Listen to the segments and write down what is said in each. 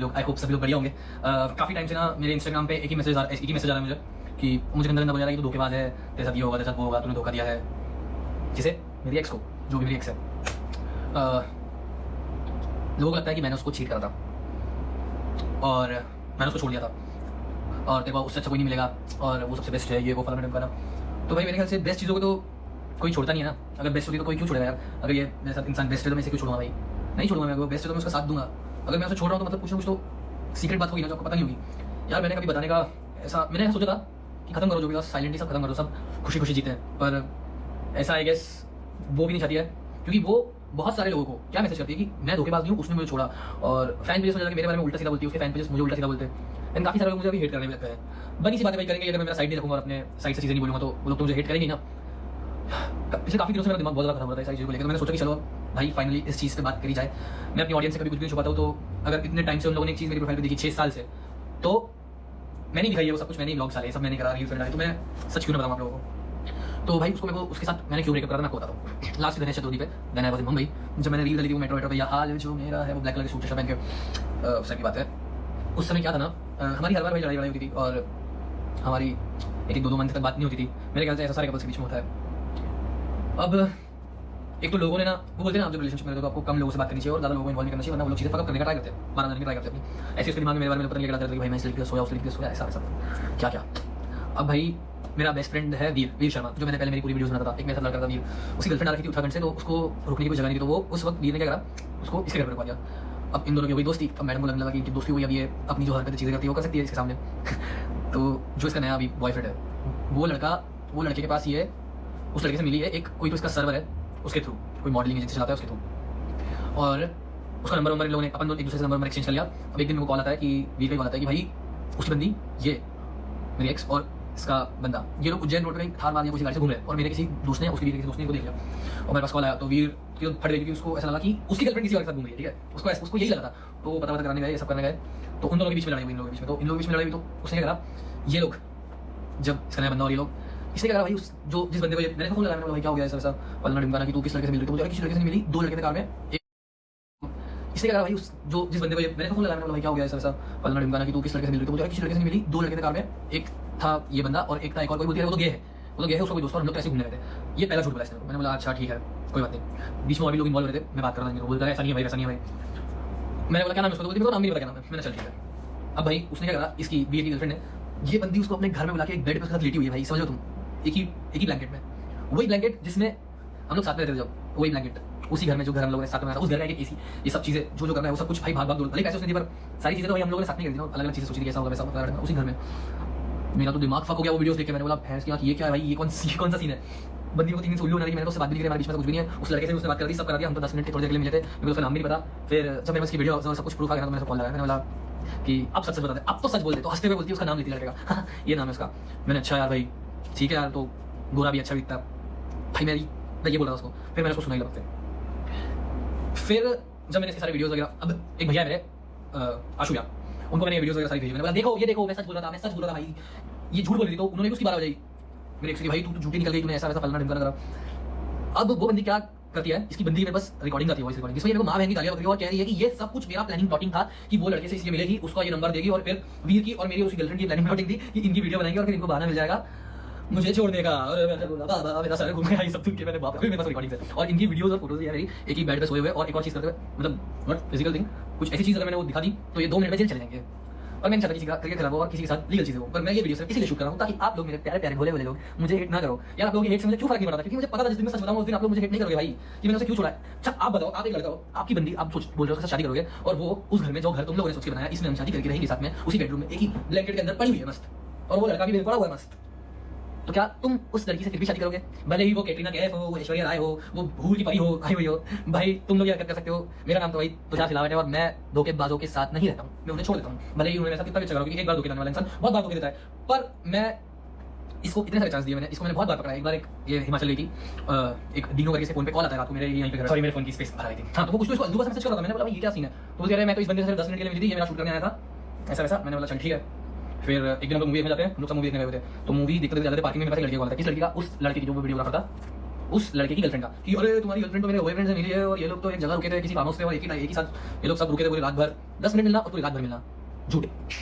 लोग I hope सभी लोग बढ़िया होंगे। काफ़ी टाइम से ना मेरे इंस्टाग्राम पे एक ही मैसेज आ रहा है मुझे कि मुझे गंदा गंदा बोल रहा है कि तू धोखेबाज है, तेरे साथ ये होगा, तेरे साथ वो होगा, तूने धोखा दिया है। जिसे मेरी एक्स को, जो भी मेरी एक्स है, लोगों को लगता है कि मैंने उसको चीट करा था और मैंने उसको छोड़ दिया था और तेरे को उससे अच्छा कोई नहीं मिलेगा और वो सबसे बेस्ट है, ये वो फलाना ढिमकाना। तो भाई मेरे ख्याल से बेस्ट चीज़ों को तो कोई छोड़ता नहीं है ना। अगर बेस्ट होती तो कोई क्यों छोड़ेगा यार। अगर ये मेरे साथ इंसान बेस्ट है तो मैं इसे क्यों छोड़ूंगा भाई, नहीं छोड़ूंगा मैं। अगर बेस्ट है तो मैं उसका साथ दूंगा। अगर मैं उसे छोड़ रहा हूँ तो मतलब कुछ ना कुछ तो सीक्रेट बात होगी ना जो आपको पता नहीं होगी यार। मैंने कभी बताने का मैंने ऐसा सोचा था कि खत्म करो जो भी था, साइलेंटली सब खत्म करो, सब खुशी खुशी जीते हैं। पर ऐसा आई गेस वो भी नहीं चाहती है, क्योंकि वो बहुत सारे लोगों को क्या मैसेज करती है कि मैं धोखेबाज नहीं हूँ, उसने मुझे छोड़ा। और फैन पेजेस में जाकर मेरे बारे में उल्टा सीधा बोलती है, उसके फैन पेजेस मुझे उल्टा सीधा बोलते हैं। एंड काफी सारे लोग मुझे अभी हेट करने लगते हैं। बनी सी बातें भाई करेंगे अगर मैं मेरा साइड नहीं रखूंगा और अपने साइड से चीजें नहीं बोलूंगा तो वो लोग तो मुझे हेट करेंगे ना। पिछले काफी दिनों से मेरा दिमाग बहुत ज्यादा खराब हो रहा था इस चीज़ को लेकर। मैंने सोचा कि चलो भाई फाइनली इस चीज़ पे बात करी जाए। मैं अपनी ऑडियंस से कभी कुछ भी नहीं छुपाता हूँ, तो अगर इतने टाइम से उन लोगों ने एक चीज़ मेरी प्रोफाइल पे देखी 6 साल से, तो मैंने दिखाई है वो सब कुछ, मैंने ब्लॉग्स डाले, सब मैंने करा, रील्स डाले, तो मैं सच क्यों ना बताऊँ आप लोगों को। तो भाई उसको मेरे को उसके साथ मैंने क्यों ब्रेकअप करा था मैं आपको बताता हूँ। लास्ट गणेश चतुर्थी पे then I was in Mumbai, जब मैंने रील डाली थी वो मेट्रो पे, या हाल जो मेरा है वो ब्लैक कलर के सूट शर्ट पहन के, उस की बात है। उस समय क्या था ना, हमारी हर बार भाई लड़ाई होती थी और हमारी एक 2 मंथ तक बात नहीं होती थी। मेरे ख्याल से ऐसा सारे कपल्स के बीच में होता है। अब एक तो लोगों ने ना, वो बोलते हैं ना आप जब रिलेशनशिप में रहते हो तो आपको कम लोगों से बात करनी चाहिए और ज़्यादा लोगों को इन्वॉल्व नहीं करना चाहिए, वरना वो लोग चीज़ें फकअप करने का ट्राई करते हैं, मारा जाने की ट्राई करते हैं। ऐसे उसके दिमाग में मेरे बारे में पता नहीं लगा कि भाई मैं इस लड़की से सोया, उस लड़की से सोया, ऐसा ऐसा क्या क्या। अब भाई मेरा बेस्ट फ्रेंड है वीर शर्मा, जो मैंने पहले मेरी पूरी वीडियोस बनाता था। एक मेरे साथ लड़का था वीर, उसकी गर्लफ्रेंड आ रखी थी उत्तराखंड से, तो उसको रुकने की कोई जगह नहीं थी। तो वो उस वक्त वीर ने क्या करा, उसको इसके घर पर रुकवा दिया। अब इन दोनों की हो गई दोस्ती। अब मैडम को लगने लगा कि इनकी दोस्ती हुई, अब ये अपनी जो हरकतें चीज़ें करती है वो कर सकती है इसके सामने। तो जो इसका नया अभी बॉयफ्रेंड है, वो लड़के के पास ये उस लड़के से मिली है, एक कोई तो इसका सर्वर है उसके थ्रू, कोई मॉडलिंग एजेंसी चलाता है उसके थ्रू, और उसका नंबर इन लोगों ने अपन एक दूसरे से नंबर एक्सचेंज कर लिया। अब एक दिन मेरे को कॉल आता है कि वीर का कॉल आता है कि भाई उसकी बंदी ये मेरी एक्स और इसका बंदा, ये लोग उज्जैन रोड पे कहीं थार मारने किसी गाड़ी से घूम रहे हैं और मेरे किसी दोस्त ने उसके किसी दोस्त ने को देख लिया और मेरे पास कॉल आया। तो वीर की तो फट गई, क्योंकि उसको ऐसा लगा कि उसकी गर्लफ्रेंड किसी और के साथ घूम रही है, ठीक है, उसको यही लगा था। तो पता कराने गए, ये सब करने गए, तो उन दोनों के बीच में लड़ाई हुई, इन लोगों के बीच में। तो इन लोगों के बीच में लड़ाई हुई तो उसने क्या करा, ये लोग जब इसका नया बंदा और ये लोग, इसने कहा भाई उस जो जिस बंदे को मैंने फोन लगाया, मैंने भाई क्या हो गया ऐसा पलना ढिमकाना कि तू किस लड़के से मिल रही, तो मुझे किसी लड़के से मिली, 2 लड़के थे कार में। इसने कहा भाई उस जो जिस बंदे को मैंने फोन लगाया, मैंने भाई क्या हो गया ऐसा पलना ढिमकाना कि तू किस लड़के से मिल रही, तो मुझे किसी लड़के से मिली, 2 लड़के थे कार में, एक था ये बंदा और एक था एक और कोई बोलती है वो तो गे है, उसका कोई दोस्त, और हम लोग कैसे घूमने गए थे। ये पहला झूठ बोला इसने। मैंने बोला अच्छा ठीक है कोई बात नहीं। बीच में और भी लोग इन्वॉल्व हो रहे थे, मैं बात कर रहा था, बोलता है ऐसा नहीं है भाई, ऐसा नहीं है भाई। मैंने बोला क्या नाम है उसका, तो बोलती नाम नहीं पता क्या नाम है। मैंने चल ठीक है। अब भाई उसने क्या करा, इसकी बीए की गर्लफ्रेंड ने, ये बंदी उसको अपने घर में बुला के एक बेड पे उसके साथ लेटी हुई है भाई, समझो तुम, एक ही ब्लैंकेट में, वही ब्लैंकेट जिसमें हम लोग साथ में रहते थे जब, वही ब्लैंकेट उसी घर में जो घर हम लोगों ने साथ में था, उस घर का एक एसी, ये सब चीजें जो करना है वो सब कुछ भाई भाग भाग दौड़, भले पैसे उसने दी पर सारी चीजें तो भाई हम लोगों ने साथ में कर दी ना, अलग अलग चीजें सोची थी कैसा होगा वैसा होगा उसी घर में। मेरा तो दिमाग फक हो गया वो वीडियोस देख के। मैंने बोला भैंस की आंख, ये क्या है भाई, ये कौन सा सीन है। बंदी को 3 दिन से उल्लू होने लगी, मैंने उससे बात भी नहीं करी, हमारे बीच में कुछ भी नहीं है। उस लड़के से उसने बात कर दी, सब करा दिया, हम तो 10 मिनट थोड़ी देर के लिए मिले थे, मेरे को उसका नाम भी नहीं पता। फिर जब मेरे पास की वीडियो सब कुछ प्रूफ आ गया तो मैंने कॉल लगाया, मैंने बोला कि अब सच बता दे, अब तो सच बोल दे। तो हंसते हुए बोलती है उसका नाम लेती लड़के का, ये नाम है उसका। मैंने अच्छा यार भाई ठीक है यार, तो गोरा भी अच्छा दिखता भाई, मैं ये बोल रहा था उसको। फिर मैंने उसको सुनाई लगते। फिर जब मैंने इसके सारे वीडियोस वगैरह, अब एक भैया मेरे आशुया, उनको मैंने वीडियोस वगैरह सारी भेजी। मैंने बोला देखो ये देखो, मैं सच बोल रहा था भाई, ये झूठ बोल रही थी। तो उन्होंने भी उसकी 12 बजाई मेरे एक्स की, भाई तू झूठी निकल गई, तूने ऐसा वैसा फलना ढिमकाना करा। अब वो बंदी क्या करती है, इसकी बंदी मेरे पास रिकॉर्डिंग आती है, वॉइस रिकॉर्डिंग, जिसमें मेरे को मां बहन की गालियां बक रही है और कह रही है कि ये सब कुछ मेरा प्लानिंग प्लॉटिंग था कि वो लड़के से इसलिए मिलेगी, उसका ये नंबर देगी और फिर वीर की और मेरी उसकी गर्लफ्रेंड की प्लानिंग प्लॉटिंग थी कि इनकी वीडियो बनाएंगे और फिर इनको बहाना मिल जाएगा मुझे छोड़ने का। और मैंने बोला बाबा मेरा सर घूम गया, ये सब सुन के मैंने बाप रे, मेरे पास रिकॉर्डिंग है और इनकी वीडियोस और फोटोज है मेरी, एक ही बेड पे सोए हुए और एक और चीज करते हुए, मतलब नॉट फिजिकल थिंग, कुछ ऐसी चीज अगर मैंने वो दिखा दी तो ये 2 मिनट में जेल चले जाएंगे। और मैं नहीं चाहता किसी का करियर खराब हो और किसी के साथ लीगल चीजें हो, पर मैं ये वीडियो सिर्फ इसीलिए शूट कर रहा हूं ताकि आप लोग मेरे प्यारे प्यारे भोले भोले लोग मुझे हेट ना करो यार। आप लोगों की हेट से मुझे क्यों फर्क नहीं पड़ता, क्योंकि मुझे पता था जिस दिन मैं सच बताऊंगा उस दिन आप लोग मुझे हेट नहीं करोगे भाई कि मैंने उसे क्यों छोड़ा है। अच्छा आप बताओ, आप एक लड़का हो, आपकी बंदी, आप सोच बोल रहे हो उसके साथ शादी करोगे और वो उस घर में जो घर तुम लोगों ने सोच के बनाया, इसमें हम शादी करके रहेंगे साथ में उसी बेडरूम में एक ही ब्लैंकेट के अंदर पड़ी हुई है मस्त, और वो लड़का भी पड़ा हुआ है मस्त। तो क्या तुम उस लड़की से फिर भी शादी करोगे, भले ही वो कैटरीना कैफ हो, वो ऐश्वर्या राय हो, वो भूल की परी हो, आई हुई हो। भाई तुम लोग ये हरकत कर सकते हो, मेरा नाम तो भाई तुषार सिलावट है और मैं धोखेबाजों के साथ नहीं रहता हूँ, मैं उन्हें छोड़ देता हूँ। भले ही उन्होंने ऐसा कितना भी अच्छा करो, क्योंकि एक बार धोखे देने वाला इंसान बहुत बार धोखे देता है, पर मैं इसको इतने सारे चांस दिए, मैंने बहुत बार पकड़ा। एक बार एक ये हिमाचल गई थी, एक डीनो करके से फोन पे कॉल आता है रात को मेरे यहीं पे, सॉरी मेरे फोन की स्पेस भरा रही थी। हाँ तो वो कुछ तो इसको दोबारा मैसेज कर रहा था, मैंने बोला भाई ये क्या सीन है, तो बोल रहा है मैं तो इस बंदे से सिर्फ 10 मिनट के लिए मिली थी, ये मेरा शूट करने आया था ऐसा वैसा। मैंने बोला चल ठीक है। फिर एक दिन हम लोग मूवी देखने जाते हैं, हम लोग सब मूवी देखने गए थे, तो मूवी देखते देखते जाते थे, पार्किंग में मेरे पास लड़की को बोला था, किस लड़की का, उस लड़के की जो वीडियोग्राफर था उस लड़के की गर्लफ्रेंड का कि अरे तुम्हारी गर्लफ्रेंड तो मेरे बॉयफ्रेंड से मिली है और ये लोग तो एक जगह रुके थे किसी फार्म हाउस पे और एक ही साथ ये लोग सब रुके थे पूरी रात भर, 10 मिनट मिलना और पूरी रात भर मिलना, झूठ,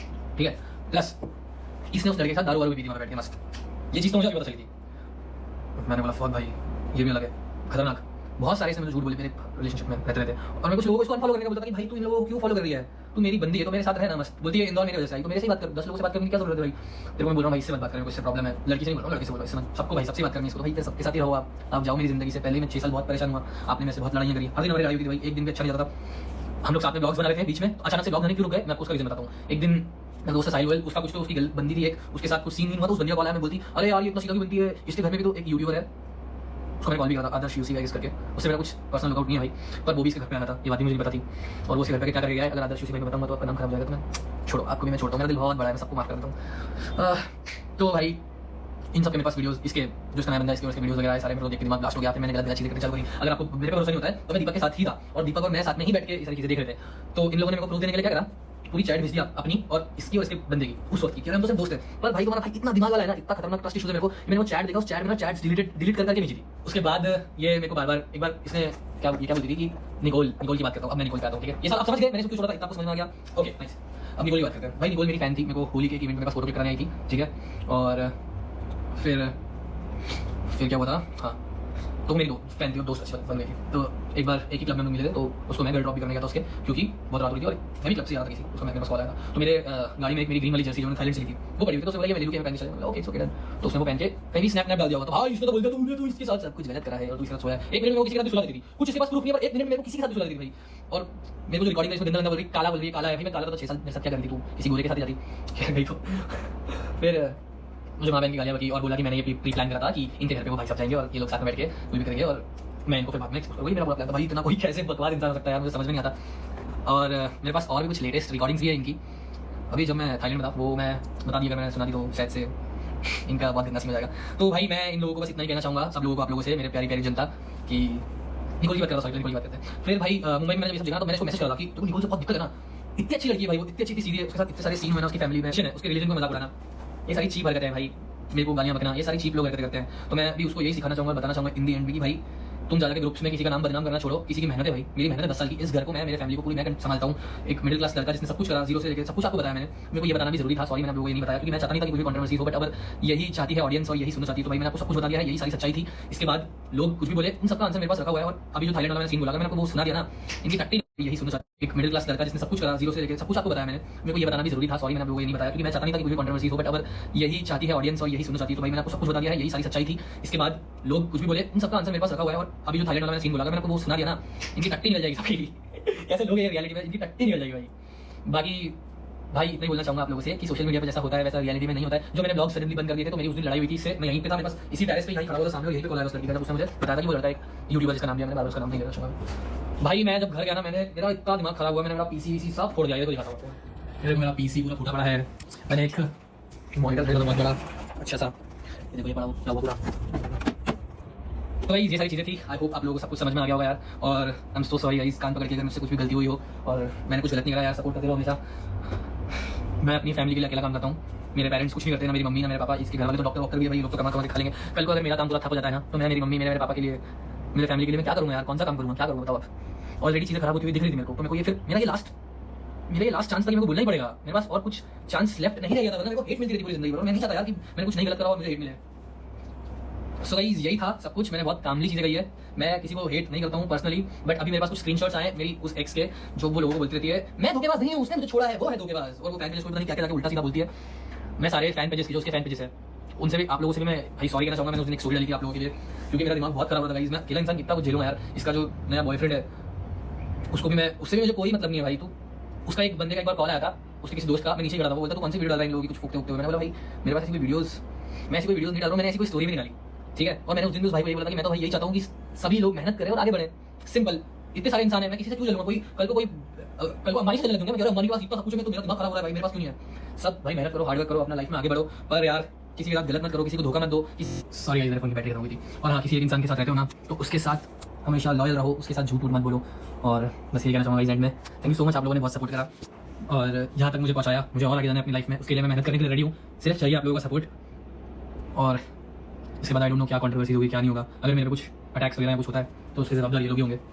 ठीक है। प्लस इसने उस लड़के के साथ दारू वारू पी थी वहाँ बैठ के मस्त, ये चीज़ तो मुझे अभी पता चली थी। मैंने बोला फौज भाई ये भी अलग है, खतरनाक। बहुत सारे इसने मुझे झूठ बोले मेरे रिलेशनशिप में रहते रहते, और मैं कुछ लोगों को इसको अनफॉलो करने का बोलता था कि भाई तू इन लोगों को क्यों फॉलो कर रही है, तू मेरी बंदी है तो मेरे साथ रहना मस्त। बोलती है इंदौर मेरी वजह से आई तो मेरे से ही बात कर, 10 लोगों से बात करने की क्या जरूरत है भाई। तेरे को मैं बोल रहा हूँ भाई इससे बात करने को, इससे प्रॉब्लम है, लड़की से नहीं बोल रहा हूँ, लड़के से बोल रहा हूँ, इससे सबको भाई सबसे बात करनी है इसको, भाई सबके साथ ही रहो आप जाओ मेरी जिंदगी से। पहले मैं 6 साल बहुत परेशान हुआ, आपने मेरे से बहुत लड़ाइयाँ करी, हर दिन हमारी लड़ाई हुई थी भाई, एक दिन भी अच्छा नहीं जाता था। हम लोग साथ में ब्लॉग्स बना रहे थे, बीच में अचानक से ब्लॉग बनाने क्यों रुक गए, मैं आपको उसका रीजन बताता हूँ। एक दिन मैं दोस्त साहिल वेल, उसका कुछ तो उसकी बंदी थी एक, उसके साथ कुछ सीन नहीं हुआ तो उस बंदी का कॉल आया, मैं बोलती अरे यार ये इतना सीधा की बनती है, इसके घर में भी तो एक यूट्यूबर है, उसको मैंने कॉल भी करा था आदर्श यूसी का करके, उससे मेरा कुछ पर्सनल लुकआउट नहीं है भाई, पर वो भी इसके घर पे आया था, ये बात मुझे नहीं पता थी, और वो उसके घर पे क्या कर गया है, अगर आदर्श यूसी भाई को बताऊंगा तो आपका नाम खराब हो जाएगा, तो मैं छोड़ो, आपको भी मैं छोड़ता हूँ, मेरा दिल बहुत बड़ा है, मैं सबको माफ कर देता हूँ। तो भाई इन सब के मेरे पास वीडियोस, इसके जो इसका नया बंदा इसके वीडियोस वगैरह सारे मेरे देख के दिमाग ब्लास्ट हो गया, फिर मैंने गलत चीजें करनी चालू करी। अगर आपको मेरे पे भरोसा नहीं होता है तो मैं दीपक के साथ ही था, और दीपक और मैं साथ में ही बैठ के ये सारी चीजें देख रहे थे, तो इन लोगों ने मेरे को प्रूफ देने के लिए क्या करा, पूरी चैट भेज दी अपनी और इसकी और इसके बंदे की उस वक्त की, हम तो सिर्फ दोस्त है, पर भाई तुम्हारा भाई इतना दिमाग वाला है ना, इतना खतरनाक ट्रस्ट इश्यूज है मेरे को, मैंने वो चैट देखा, उस चैट में ना चैट्स डिलीट कर करके भेजी थी। उसके बाद ये मेरे को बार बार एक बार इसने क्या बोलती थी कि निकोल की बात करता हूँ, अब मैं निकोल आता हूँ, ठीक है, ये सब आप समझ गए, मैंने सब कुछ छोड़ा था, इतना आपको समझ में आ गया, ओके नाइस। अब निकोल की बात करते हैं। भाई निकोल मेरी फैन थी, मेरे को होली के इवेंट में पास फोटो क्लिक कराने आई थी, ठीक है, और फिर क्या हुआ था, हाँ तो मेरी फैन थी और दोस्त अच्छी बन गई थी, तो एक बार एक ही क्लब में हम मिले थे, तो उसको मैं घर ड्रॉप भी करने गया था उसके, क्योंकि बहुत रात हुई थी और मैं भी क्लब से आ रहा था किसी, उसको मेरे पास कॉल आया था, तो मेरे गाड़ी में एक मेरी ग्रीन वाली जर्सी जो थाईलैंड से ली थी वो पड़ी हुई थी, तो उसने बोला मैं ले लूँ, पहन के चले, ओके इट्स ओके डन। तो उसने वो पहन के कहीं स्नैप डाल दिया होगा, तो हाँ इसने तो बोल दिया तू इसके साथ सब कुछ गलत करा है और तू इसके साथ सोया है। एक मिनट में वो किसी के साथ सुला दी थी, कुछ इसके पास प्रूफ नहीं है, पर एक मिनट में मेरे को किसी के साथ सुला दी थी भाई, और मेरे को जो रिकॉर्डिंग इसमें गंदा बोल रही काला बोल रही है, काला है भाई, मैं काला था तो 6 साल मेरे साथ क्या करती तू, किसी गोरे के साथ जाती क्या गई। तो फिर मुझे माँ बहन की गालियाँ बकी और बोला कि मैंने ये प्री प्लान करा था कि इनके घर पे वो भाई साहब जाएंगे और ये लोग साथ में बैठ के वो भी करेंगे और मैं इनको फिर बाद में एक्सपोज, वही मेरा पूरा प्लान था भाई, इतना कोई कैसे बकवास इंसान हो सकता है यार, मुझे समझ में नहीं आता। और मेरे पास और भी कुछ लेटेस्ट रिकॉर्डिंग्स भी है इनकी, अभी जब मैं थाईलैंड में था वो मैं बता दी, अगर मैंने सुना दी तो शायद से इनका बहुत गंदा सीन हो जाएगा। तो भाई मैं इन लोगों को बस इतना ही कहना चाहूँगा, सब लोगों को, आप लोगों से, मेरे प्यारी प्यारी जनता, कि निकोल की बात कर रहा, निकोल की बात करते हैं। फिर भाई मुंबई में मैंने जब देखा तो मैंने उसको मैसेज करा कि तो निकोल से बहुत दिक्कत है ना, इतनी अच्छी लड़की है भाई, वो इतनी अच्छी थी, सीधी, उसके साथ इतने सारे सीन हुए ना, उसकी फैमिली में है, उसके रिलीजन को मजाक उड़ाना, ये सारी चीप हरकतें हैं भाई, मेरे को गालियाँ बकना, ये सारी चीप लोग हरकतें करते हैं। तो मैं भी उसको यही सिखाना चाहूँगा, बताना चाहूँगा इन दी एंड कि भाई तुम ज़्यादा के ग्रुप्स में किसी का नाम बदनाम करना छोड़ो, किसी की मेहनत है भाई, मेरी मेहनत है 10 साल की, इस घर को मैं, मेरे फैमिली को पूरी मैं संभालता हूँ, एक मिडिल क्लास लड़का जिसने सब कुछ करा, जीरो से लेकर सब कुछ आपको बताया मैंने, मेरे को ये बताना भी जरूरी था, सॉरी मैंने आप लोगों को ये नहीं बताया क्योंकि मैं चाहता नहीं था कि कोई कंट्रोवर्सी हो, बट अब यही चाहती है ऑडियंस और यही सुनना चाहती है, तो भाई मैंने आपको सब कुछ बता दिया है, यही सारी सच्चाई थी। इसके बाद लोग कुछ भी बोले, उन सबका आंसर मेरे पास रखा हुआ है, और अभी जो थाईलैंड वाला मैंने सीन बोला, मैंने आपको वो सुना दिया ना, इनकी टट्टी यही सुनना चाहती, एक मिडिल क्लास लड़का जिसने सब कुछ करा, जीरो से लेकर सब कुछ आपको बताया मैंने, मेरे को ये बताना भी जरूरी था, सॉरी मैंने आप लोगों को ये नहीं बताया क्योंकि मैं चाहता नहीं था कि कोई कंट्रोवर्सी हो, बट अब यही चाहती है ऑडियंस और यही सुनना चाहती है, तो भाई मैंने आपको सब कुछ बता दिया है, यही सारी सच्चाई थी। इसके बाद लोग कुछ भी बोले, उन सबका आंसर मेरे पास रखा हुआ है, और अभी जो थाईलैंड वाला मैंने सीन बोला, मैंने आपको वो सुना दिया ना, इनकी टट्टी निकल जाएगी सबकी कैसे लोग हैं रियलिटी में, इनकी टट्टी निकल जाएगी भाई। बाकी भाई इतना ही बोलना चाहूंगा आप लोगों से कि सोशल मीडिया पे जैसा होता है वैसा रियलिटी में नहीं होता है। जो मैंने ब्लॉग सडनली बंद कर दिए थे तो मेरी उस दिन लड़ाई हुई थी, इससे मैं यहीं पे था, मेरे पास इसी टेरेस पे यहीं खड़ा हुआ था, सामने यहीं पे कॉल आया उस लड़की का, उसने मुझे बताया था कि वो लड़का एक यूट्यूबर जिसका नाम दिया, मैंने बार उसका नाम नहीं लेना चाहूंगा। भाई मैं जब घर गया ना, मेरा इतना दिमाग खराब हुआ, मैंने मेरा पीसी सब फोड़ दिया, तो दिखाता हूँ आपको, मेरा पीसी पूरा फूटा पड़ा है, मैंने एक मॉनिटर खरीदा बहुत बड़ा अच्छा सा, ये देखो ये पड़ा क्या हुआ पूरा। तो भाई ये सारी चीज़ें थी, आई होप आप लोगों को सब कुछ समझ में आ गया होगा यार, और I am so sorry guys, कान पकड़ के अगर मुझसे कुछ भी गलती हुई हो और मैंने कुछ गलत नहीं करा यार, सपोर्ट करते रहो हमेशा। मैं अपनी फैमिली के लिए अकेला काम करता हूँ, मेरे पेरेंट्स कुछ नहीं करते, ना मेरी मम्मी ना मेरे पापा, इसके घर वाले तो डॉक्टर भी है भाई, लोग तो कमा के खा लेंगे, कल को अगर मेरा काम पूरा ठप हो जाता है ना, तो मैं मेरी मम्मी मेरे पापा के लिए, मेरे फैमिली के लिए मैं क्या करूँगा यार, कौन सा काम करूँगा, क्या करूँगा बताओ आप। ऑलरेडी चीज़ें खराब होती हुई दिख रही थी मेरे को, तो मेरे को ये फिर मेरा ये लास्ट चांस था कि मेरे को बोलना ही पड़ेगा, मेरे पास और कुछ चांस लेफ्ट नहीं रह गया था, वरना मेरे को हेट मिलती थी पूरी जिंदगी, और मैं नहीं चाहता यार कि मैंने कुछ नहीं गलत करा और मुझे हेट मिले। सो गाइस यही था सब कुछ, मैंने बहुत कामली चीजें कही है, मैं किसी को हेट नहीं करता हूँ पर्सनली, बट अभी मेरे पास कुछ स्क्रीनशॉट्स आए मेरी उस एक्स के, जो वो लोगों को बोलती रहती है मैं धोखेबाज नहीं हूँ, उसने मुझे छोड़ा है, वो है धोखेबाज, और वो फैन पेजेस को पता नहीं क्या क्या उल्टा सीधा बोलती है। मैं सारे फैन पेजेस की जो उसके फैन पेजेस है उनसे भी, आप लोगों से भी मैं भाई सॉरी कहना चाहूंगा, मैंने उस दिन एक स्टोरी डाली थी आप लोगों के लिए, क्योंकि मेरा दिमाग बहुत खराब हो रहा था गाइस, मैं अकेला इंसान कितना कुछ झेलूंगा यार। इसका जो नया बॉयफ्रेंड है उसको भी मैं, उससे भी मुझे कोई मतलब नहीं है भाई, तू उसका एक बंदे का एक बार कॉल आया था, उसके किसी दोस्त का, मैं नीचे खड़ा था, वो बोलता तू कौन सी वीडियो डाल रहा है इन लोगों की कुछ फूकते उगते हुए, मैंने बोला भाई मेरे पास ऐसी कोई वीडियोस, मैं ऐसी कोई वीडियोस नहीं डाल रहा हूँ, मैंने ऐसी कोई स्टोरी भी नहीं डाली, ठीक है। और मैंने उस दिन उस भाई को ये बोला था कि मैं तो भाई यही चाहता हूँ कि सभी लोग मेहनत करें और आगे बढ़े, सिंपल, इतने सारे इंसान है, मैं किसी से क्यों चलूंगा, कोई कल को अंबानी से चलने दूंगा, मैं कह रहा हूं अंबानी के पास इतना सब कुछ है तो मेरा दिमाग खराब हो रहा है भाई, मेरे पास क्यों नहीं है। सब भाई मेहनत करो, हार्डवर्क करो, अपना लाइफ में आगे बढ़ो, पर यार किसी के साथ गलत मत करो, किसी को धोखा मत दो। सॉरी मेरे फोन की बैटरी खत्म हुई थी। और हाँ, किसी एक इंसान के साथ रहते हो ना तो उसके साथ हमेशा लॉयल रहो, उसके साथ झूठ मत बोलो, और बस ये कहना चाहूँगा इस एंड में। थैंक यू सो मच, आप लोगों ने बहुत सपोर्ट करा और जहाँ तक मुझे पहुँचाया, मुझे और आगे जाना है अपनी लाइफ में, उसके लिए मैं मेहनत करने के लिए रेडी हूँ, सिर्फ चाहिए आप लोगों का सपोर्ट। और इसके बाद आई डोंट नो क्या कंट्रोवर्सी होगी क्या नहीं होगा, अगर मेरे कुछ अटैक्स वगैरह कुछ होता है तो उसके जवाबदार ये लोग ही होंगे।